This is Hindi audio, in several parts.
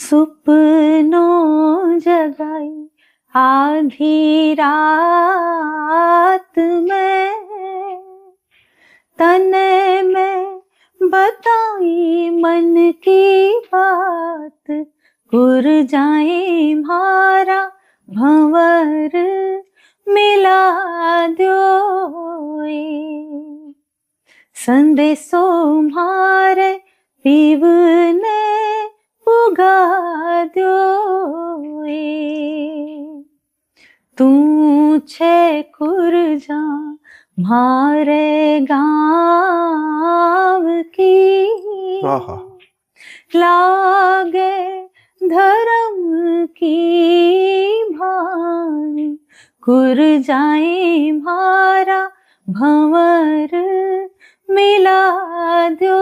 सुपनों जगाई आधी रात में, तने में बताई मन की बात, पुर जाए म्हारा भंवर मिला दो, संदेशो म्हारे पीवने पुगा दो, तू छे कुरजा म्हारे गाँव की, लागे धर्म की भान, कुरजाई म्हारा भंवर मिला दो,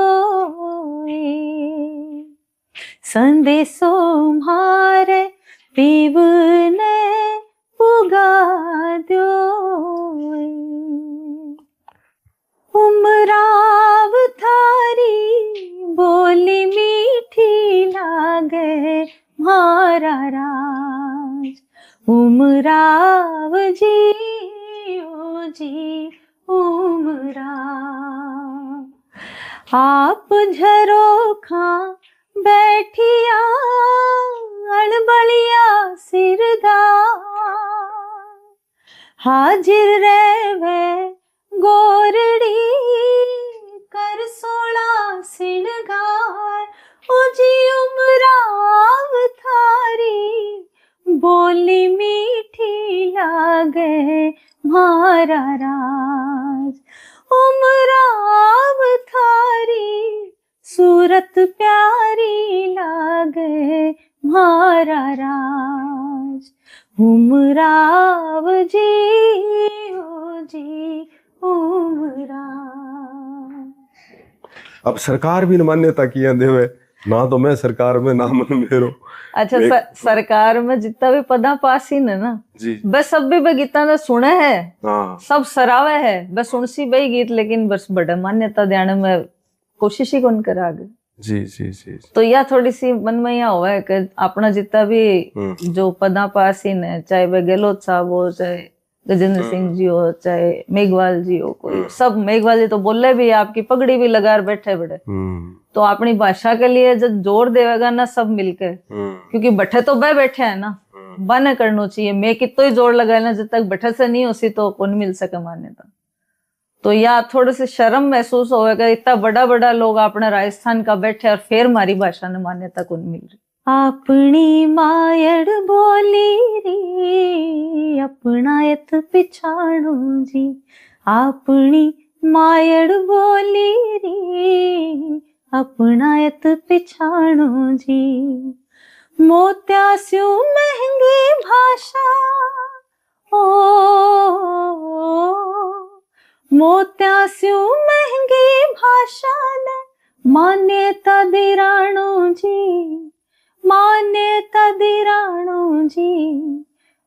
संदेशो म्हारे पीवने पुगा दो, उमराव थारी बोली मीठी लागे म्हारा राज, उमराव जी ओ जी उमराव, आप झरोखा बैठिया अड़बड़िया सिरदार, हाजिर रहवे गोरड़ी कर सोला सिणगार, ओ जी उमराव थारी बोली मीठी लागे म्हारा राज, उमराव थारी सूरत प्यारी लागे म्हारा राज, उमराव जी ओ जी उमराव। अब सरकार भी मान्यता किया देवे ना, तो मैं सरकार में ना मन मेरो। अच्छा, सरकार में जितना भी पदा पासी ने ना जी, बस सब भी गीता ने सुने है, सब सरावे है, बस सुनसी भाई गीत, लेकिन बस बड़ा मान्यता देने में कोशिश ही कौन करा आगे। जी जी जी, तो यह थोड़ी सी मन में यह हुआ है कि अपना जितना भी जो पदा पासी ने, चाहे वह गहलोत साहब हो, चाहे गजेंद्र सिंह जी हो, चाहे मेघवाल जी हो, कोई सब, मेघवाल जी तो बोले भी आपकी पगड़ी भी लगा बैठे बड़े, तो अपनी भाषा के लिए जब जोर देवेगा ना सब मिलकर, क्योंकि बैठे तो बह बैठे है ना, बने करना चाहिए, मैं कितो ही जोर लगाए ना, जब तक बैठे से नहीं होसी तो कौन मिल सके मान्यता। तो या थोड़ी सी शर्म महसूस होगा, इतना बड़ा बड़ा लोग अपने राजस्थान का बैठे और फिर हमारी भाषा ने मान्यता कौन मिल रही। अपनी मायड़ बोली री अपनायत पिछाणु जी, अपनी मायड़ बोली री अपनायत पिछाणु जी, मोत्या स्यू महंगी भाषा ओ, मोत्या स्यू महंगी भाषा ने मान्यता दिराणु जी, मान्यता दिराणु जी,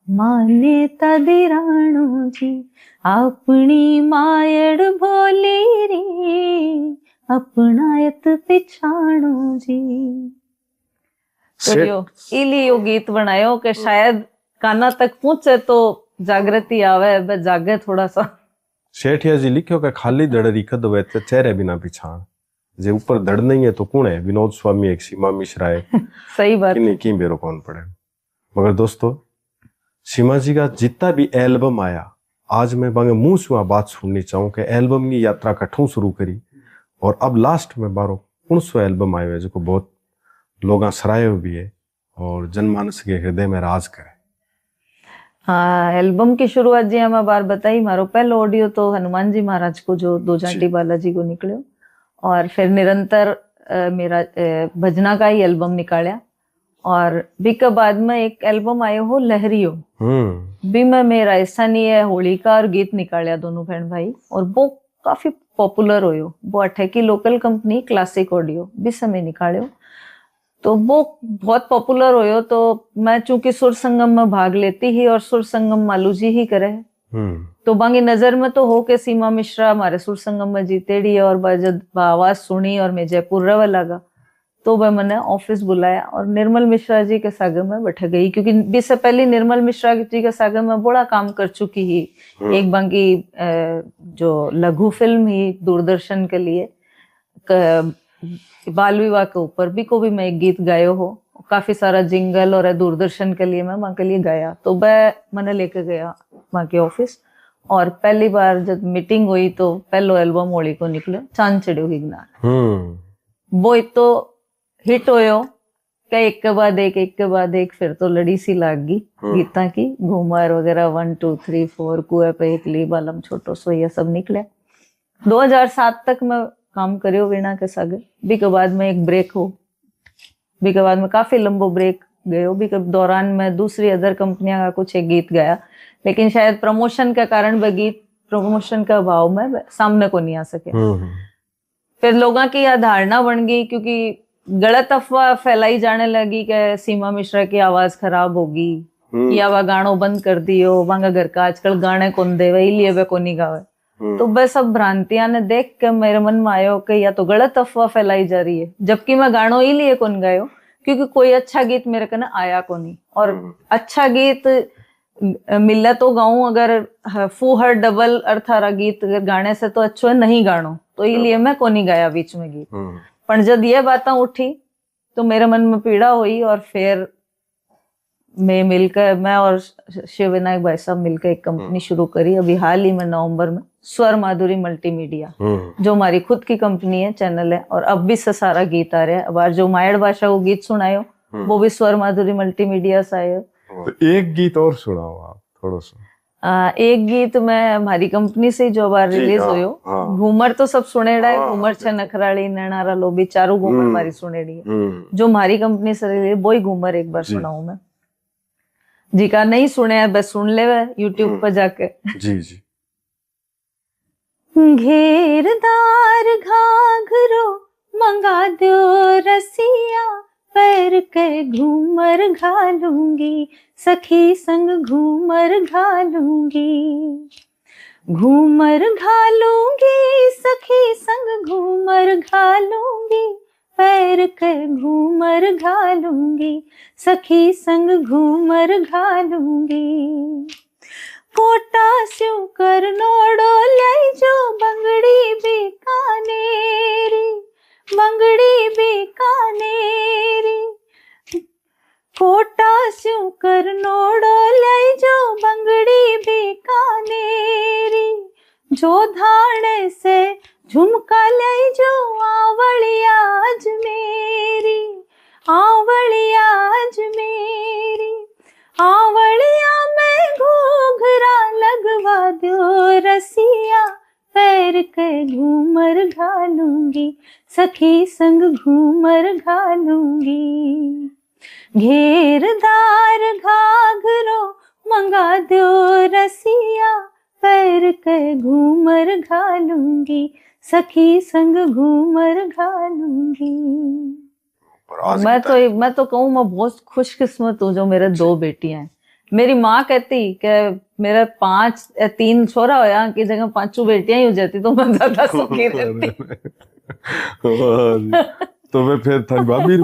मान्यता दिराणु जी, अपनी मायड़ बोली री अपनायत पिछाणु जी। तो इलियो गीत बनायो कि शायद काना तक पहुंचे तो जागृति आवे, बस जागे थोड़ा सा। सेठिया जी लिखियो कि खाली धड़ रिखद हुए तो चेहरे बिना पिछाण, जे ऊपर धड़ नहीं है तो कौन है, विनोद स्वामी एक सीमा मिश्रा है सही बात कि नहीं, की बेरो कौन पड़े। मगर दोस्तों, सीमा जी का जितना भी एल्बम आया, आज मैं बांगे मुंह से बात सुननी चाहूँ कि एल्बम की यात्रा कठों शुरू करी और अब लास्ट में बारो 1900 एल्बम आयो है, जो बहुत लोग सरायो भी है और जनमानस के हृदय में राज करे। हाँ, एल्बम की शुरुआत जी मैं बार बताई, मारो पहला ऑडियो तो हनुमान जी महाराज को जो दो जाटी बालाजी को निकलो, और फिर निरंतर मेरा भजना का ही एल्बम निकाला, और भी के बाद में एक एल्बम आयो हो लहरियो, भी में राजस्थानी है होली का और गीत निकाला दोनों बहन भाई, और वो काफी पॉपुलर होयो। वो अठे की लोकल कंपनी क्लासिक ऑडियो भी समय निकालो, तो वो बहुत पॉपुलर होयो। तो मैं चूंकि सुर संगम में भाग लेती ही और सुर संगम मालू जी ही करे, तो बांगी नजर में तो हो के सीमा मिश्रा हमारे सुर संगम में जीतेड़ी, और जब आवाज सुनी और मैं जयपुर रवा लगा तो वह मैंने ऑफिस बुलाया और निर्मल मिश्रा जी के सागे में बैठ गई, क्योंकि इससे पहले निर्मल मिश्रा जी के सागे में बड़ा काम कर चुकी ही। एक बाकी जो लघु फिल्म ही दूरदर्शन के लिए बाल विवाह के ऊपर भी मैं एक गीत गायो हो, काफी सारा जिंगल और दूरदर्शन के लिए मैं वहां के लिए गाया। तो वह मैंने लेके गया वहां के ऑफिस, और पहली बार जब मीटिंग हुई तो पहलो एल्बम होली को निकलो चांद चढ़ियो गिरनार। वो तो हिट होयो क्या, एक के बाद एक फिर तो लड़ी सी लाग गई गीता की, घूमर वगैरह 1 2 3 4 कुएं पे एक ली बालम छोटो सो ये सब निकले। 2007 तक मैं काम करियो वीणा के सागे, भी के बाद में एक ब्रेक हो, भी के बाद में काफी लंबो ब्रेक गयो, भी के दौरान में दूसरी अदर कंपनियां का कुछ एक गीत गाया, लेकिन शायद प्रमोशन के कारण वह गीत प्रमोशन का भाव में सामने को नहीं आ सके। फिर लोगों की यह धारणा बन गई, क्योंकि गलत अफवाह फैलाई जाने लगी कि सीमा मिश्रा की आवाज खराब होगी या वह गानों बंद कर दियो, वहां घर का आजकल गाने कौन देवे इसलिए वे कोनी गावे। तो वह सब भ्रांतियां ने देख के मेरे मन में आयो कि या तो गलत अफवाह फैलाई जा रही है, जबकि मैं गानों इसलिए कौन गायो क्योंकि कोई अच्छा गीत मेरे कने आया कोनी, और अच्छा गीत मिले तो गाऊं, अगर फूहर डबल अर्थारा गीत अगर गाने से तो अच्छो है नहीं गानो, तो इसलिए मैं कोनी गाया बीच में गीत। पर जब ये बातें उठी तो मेरे मन में पीड़ा हुई, और फिर मैं और शिव विनायक भाई साहब मिलकर एक कंपनी शुरू करी अभी हाल ही में नवंबर में, स्वर माधुरी मल्टीमीडिया, जो हमारी खुद की कंपनी है, चैनल है, और अब भी से सारा गीत आ रहा है। अब जो मायड़ भाषा को गीत सुनायो वो भी स्वर माधुरी मल्टीमीडिया से आयो। तो एक गीत और सुनाओ आप थोड़ा सा। एक गीत मैं हमारी कंपनी से जो बार रिलीज हो, घूमर तो सब सुनेड़ा है, घूमर छे नखराली नैनारा लोबी चारों घूमर हमारी सुनेड़ी है। जो हमारी कंपनी से रिलीज वो ही घूमर एक बार सुनाऊं मैं, जी का नहीं सुने बस सुन ले यूट्यूब पर जाके। जी जी। घेरदार घाघरो मंगा दो रसिया, पैर के घूमर घालूंगी, सखी संग घूमर घालूंगी, घूमर घालूंगी, सखी संग घूमर घालूंगी, पैर के घूमर घालूंगी, सखी संग घूमर घालूंगी। कोटा स्यों कर नोड़ो लाई जो बंगड़ी बीकानेरी, बंगड़ी बीकानेरी, कोटा स्यों कर नोड़ो लाई जो बंगड़ी बीकानेरी, जो धाणे से झुमका लाई जो आवलिया अजमेरी, आवलिया अजमेरी, आवलिया में घूघरा लगवा दो रसिया, पैर के घूमर घालूंगी, सखी संग घूमर घालूंगी। घेरदार घाघरो मंगा दो रसिया, पैर के घूमर घालूंगी, सखी संग घूमर घालूंगी। मैं तो कहूँ मैं बहुत खुशकिस्मत हूँ जो मेरे 2 बेटियां हैं। मेरी माँ कहती कि मेरे 3 छोरा होया की जगह 5 बेटियां ही हो जाती तो मैं ज्यादा सुखी रहती। तो मैं फिर थक भाभी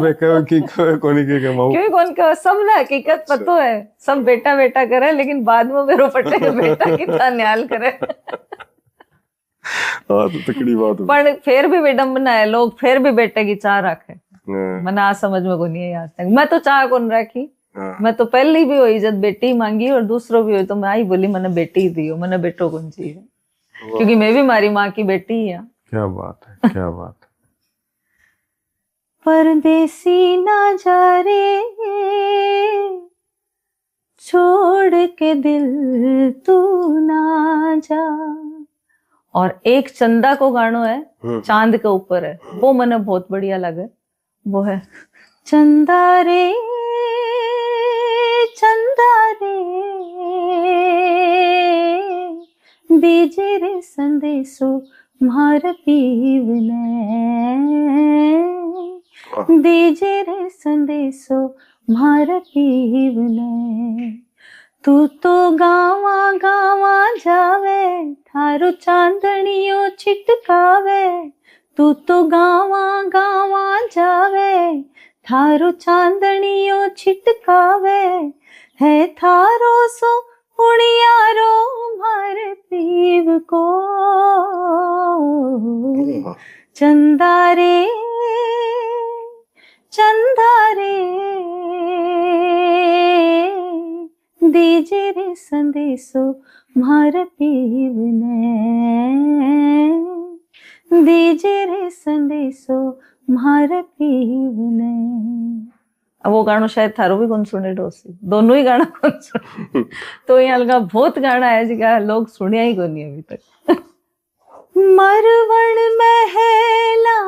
कि कोनी के माऊ क्यों कौन का सब ना हकीकत पतो है, सब बेटा बेटा करे, लेकिन बाद में मेरो पटे बेटा कितना न्याल करे। हाँ तो तकड़ी बात है। पर फिर भी विडम्बना है, लोग फिर भी बेटे की चाह रखे, मैंने आज समझ में को नहीं है आज तक। मैं तो चाह कौन रखी, मैं तो पहली भी हुई जब बेटी मांगी और दूसरों भी हुई तो मैं आई बोली मैंने बेटी ही दियो, मैंने बेटो कौन चाहिए, क्योंकि मैं भी हमारी माँ की बेटी ही है। क्या बात है, क्या बात है। परदेसी ना जा रे छोड़ के दिल तू ना जा, और एक चंदा को गानो है चांद के ऊपर है, वो मैंने बहुत बढ़िया लगे। वो है चंदा रे दीजे रे संदेशो मार पीवने, दीजे रे संदेशो मार पीवने, तू तो गावा गावा जावे थारो चांदनियो छिटकावे, तू तो गावा गावा जावे, थारो चांदनियो छिटकावे, है थारो सो उड़ियारो मार पीव को। चंदा रे चंदा रे, दीजे रे संदेशो मार पीव ने, दीजे रे संदेशो मार पीव ने। अब वो गाना शायद थारो भी कौन सुने डोसी, दोनों ही गाना कौन सुने। तो यहाँ लगा बहुत गाना है जिका लोग सुनिया ही कोनी अभी तक। मरवण महला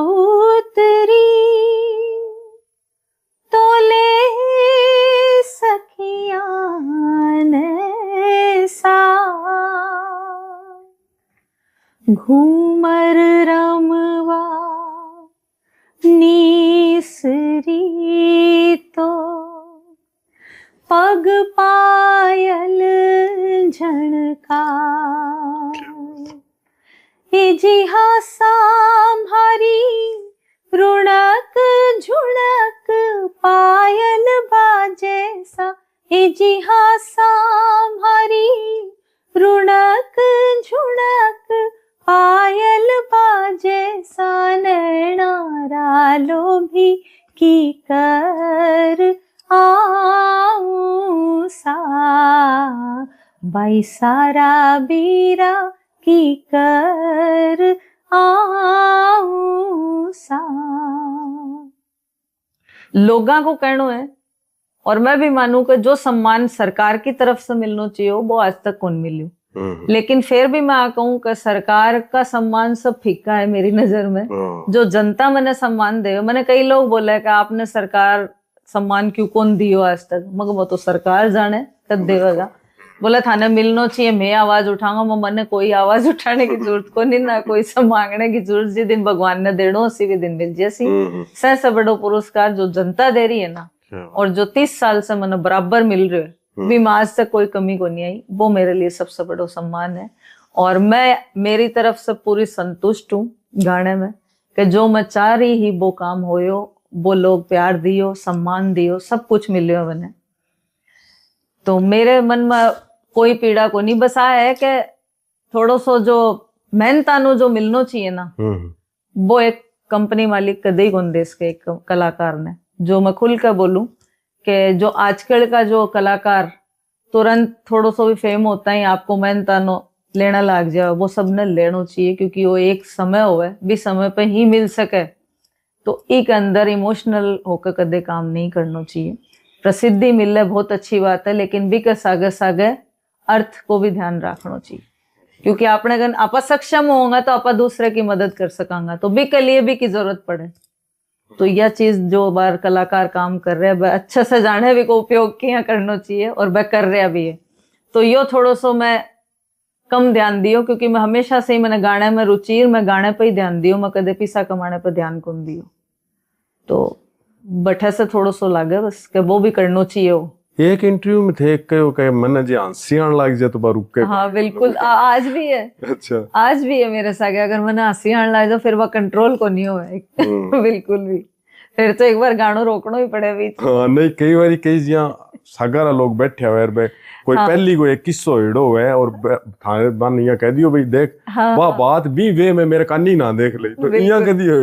उतरी, तोले सखिया ने सा, घूमर रमवा नीसरी तो, पग पायल झणका, इजिहा सांभारी रुणक झुणक पायल बाजे सा, इजिहा सांभारी रुणक झुणक पायल बाजे सा, नैना लोभी की कर आऊं सा, बाई सारा बीरा की कर आऊं सा। लोगा को कहना है, और मैं भी मानूं कि जो सम्मान सरकार की तरफ से मिलना चाहिए वो आज तक कौन मिली। लेकिन फिर भी मैं कहूँ कि सरकार का सम्मान सब फीका है मेरी नजर में। जो जनता मैंने सम्मान दे, मैंने कई लोग बोला है कि आपने सरकार सम्मान क्यों कौन दियो आज तक, मगर वो तो सरकार जाने कब देगा। बोला थाने मिलना चाहिए, मैं आवाज उठाऊंगा, मैंने कोई आवाज उठाने की जरूरत को नहीं, ना कोई सब मांगने की जरूरत। जिस दिन भगवान ने देना उसी भी दिन मिल जैसी सबसे बड़ो पुरस्कार जो जनता दे रही है ना, और जो 30 साल से मैंने बराबर मिल रहे भी, मैं आज तक कोई कमी को नहीं आई, वो मेरे लिए सबसे बड़ा सम्मान है। और मैं मेरी तरफ से पूरी संतुष्ट हूँ गाने में, कि जो मैं चाह रही ही वो काम होयो, वो लोग प्यार दियो, सम्मान दियो, सब कुछ मिलियो मैंने। तो मेरे मन में कोई पीड़ा को नहीं, बस आ है कि थोड़ो सो जो मेहनतानु जो मिलना चाहिए ना, वो एक कंपनी मालिक कदे कौन देश के एक कलाकार ने। जो मैं खुल कर बोलूं कि जो आजकल का जो कलाकार तुरंत थोड़ो सो भी फेम होता है, आपको मेहनतानो लेना लग जाए, वो सब ने लेना चाहिए, क्योंकि वो एक समय होवे भी समय पे ही मिल सके। तो एक अंदर इमोशनल होकर कदे काम नहीं करना चाहिए। प्रसिद्धि मिले बहुत अच्छी बात है, लेकिन भी के सागे सागे अर्थ को भी ध्यान रखना चाहिए, क्योंकि आपने अगर आप सक्षम होगा तो आप दूसरे की मदद कर सकांगा, तो भी के लिए भी की जरूरत पड़े। तो यह चीज जो बार कलाकार काम कर रहे हैं वह अच्छे से जाने भी को उपयोग किया करना चाहिए, और वह कर रहा भी है। तो यो थोड़ो सो मैं कम ध्यान दियो, क्योंकि मैं हमेशा से ही मैंने गाने में रुचि, मैं गाने पे ही ध्यान दियो, मैं कदे पैसा कमाने पे ध्यान कौन दियो। तो बठे से थोड़ो सो लागे बस कि वो भी करना चाहिए। वो एक इंटरव्यू में थे के मन जी हंसी आने लग जाए तो रुक के। हाँ बिल्कुल, आज भी है। अच्छा, आज भी है मेरे साथ, अगर मैंने हंसी आने लग जाए फिर वह कंट्रोल को नहीं हुआ। बिल्कुल भी, फिर तो एक बार गानों रोकना ही पड़े बीच। हाँ नहीं, कई बार कई जिया सागारा लोग बैठे हुए, कोई पहली कोई एक किस्सो हिड़ो है और थाने बन या कह दियो भाई देख वाह बात भी वे में मेरे कानी ना देख ले, तो इया कह दियो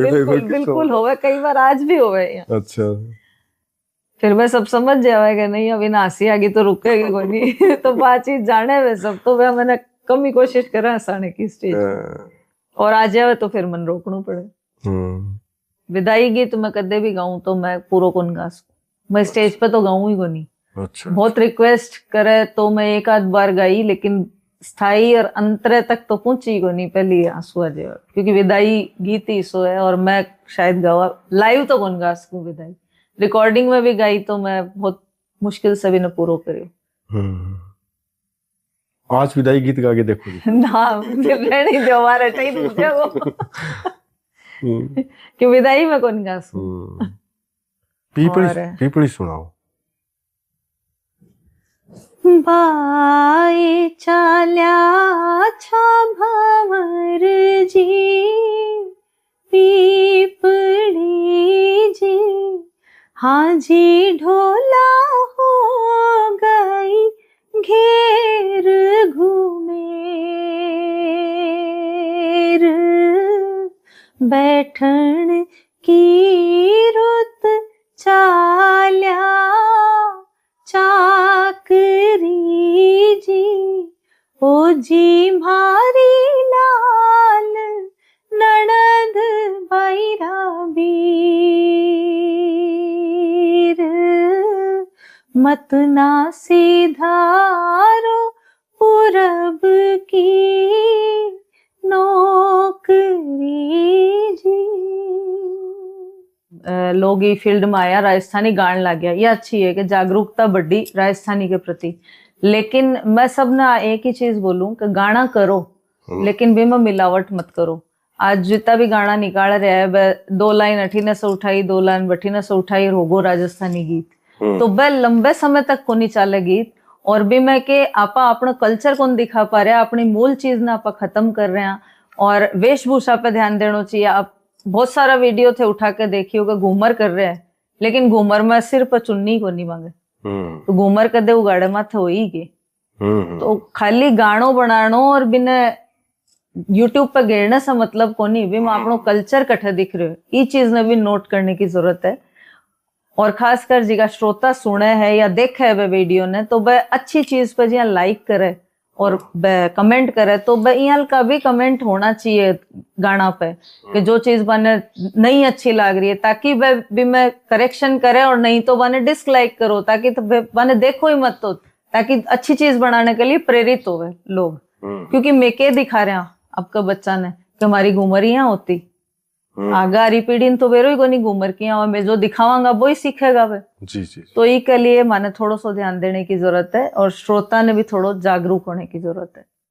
बिल्कुल होवे, कई बार आज भी होवे। अच्छा, फिर मैं सब समझ जाएगा नहीं अभी ना हंसी आ गई तो रुकेगी कोई नहीं। तो बातचीत जाने वे सब, तो वह मैंने कम ही कोशिश करा हंसाने की स्टेज, और आ जावे तो फिर मन रोकना पड़े। विदाई गीत मैं कदे भी गाऊं तो मैं पूरा कौन गा सकूं, मैं स्टेज पे तो गाऊं ही को नहीं। अच्छा। बहुत रिक्वेस्ट करे तो मैं एक आध बार गाई, लेकिन स्थाई और अंतरे तक तो पहुंची को नहीं, पहले आंसू आ जाए, क्योंकि विदाई गीत ही सो है, और मैं शायद गावा लाइव तो कौन गा सकूं विदाई। रिकॉर्डिंग में भी गाई तो मैं बहुत मुश्किल से भी न पूरा करी। आज विदाई गीत गा के देखो ना, नहीं दो हमारे टाइम वो कि विदाई में कौन गा सकूं। पीपड़ी सुनाओ। बाई चाल्या छा भंवर जी पीपड़ी जी, हाँ जी ढोला हो गई घेर घूमेर, बैठन की रुत चाल्या चाकरी जी, ओ जी मारी लाल ननद बैरा बीर, मत ना सीधारो पूरब की नौकरी जी। लोग ये फील्ड में आया, राजस्थानी गान लग गया, ये अच्छी है कि जागरूकता बढ़ी राजस्थानी के प्रति। लेकिन मैं सब ना एक ही चीज बोलूं कि गाना करो लेकिन भी में मिलावट मत करो। आज जितना भी गाना निकाल रहा है वह 2 लाइन अठीने से उठाई 2 लाइन बठीने से उठाई होगो राजस्थानी गीत, तो वह लंबे समय तक को नहीं चले गीत। और भी मैं के आपा अपना कल्चर कौन दिखा पा रहे, अपनी मूल चीज ना आपा खत्म कर रहे हैं। और वेशभूषा पे ध्यान देना चाहिए। आप बहुत सारा वीडियो थे उठा के देखियो कि घूमर कर रहे हैं, लेकिन घूमर में सिर पर चुन्नी को नहीं मांगे, तो घूमर कदे उगाड़े माथे हो ही गए। तो खाली गानो बनानो और बिना यूट्यूब पे गिरने से मतलब को नहीं, भी मैं अपनो कल्चर कट्ठे दिख रहे हो, ये चीज ने भी नोट करने की जरूरत है। और खासकर जिगा श्रोता सुने है या देखे है वे वीडियो ने, तो वह अच्छी चीज पर जिया लाइक करे और कमेंट करे, तो यहाँ का भी कमेंट होना चाहिए गाना पे कि जो चीज बने नहीं अच्छी लग रही है, ताकि वह भी मैं करेक्शन करे, और नहीं तो बने डिसलाइक करो, ताकि तो बने देखो ही मत, तो ताकि अच्छी चीज बनाने के लिए प्रेरित होवे लोग। क्योंकि मैं के दिखा रहा आपका बच्चा ने कि हमारी घूमरियां होती, आगे आ रही पीढ़ी तो वेरो ही को नहीं घूमर किया, और मैं जो दिखावांगा वो ही सीखेगा वे। जी। तो ये के लिए माने थोड़ा सा ध्यान देने की जरूरत है, और श्रोता ने भी थोड़ा जागरूक होने की जरूरत है।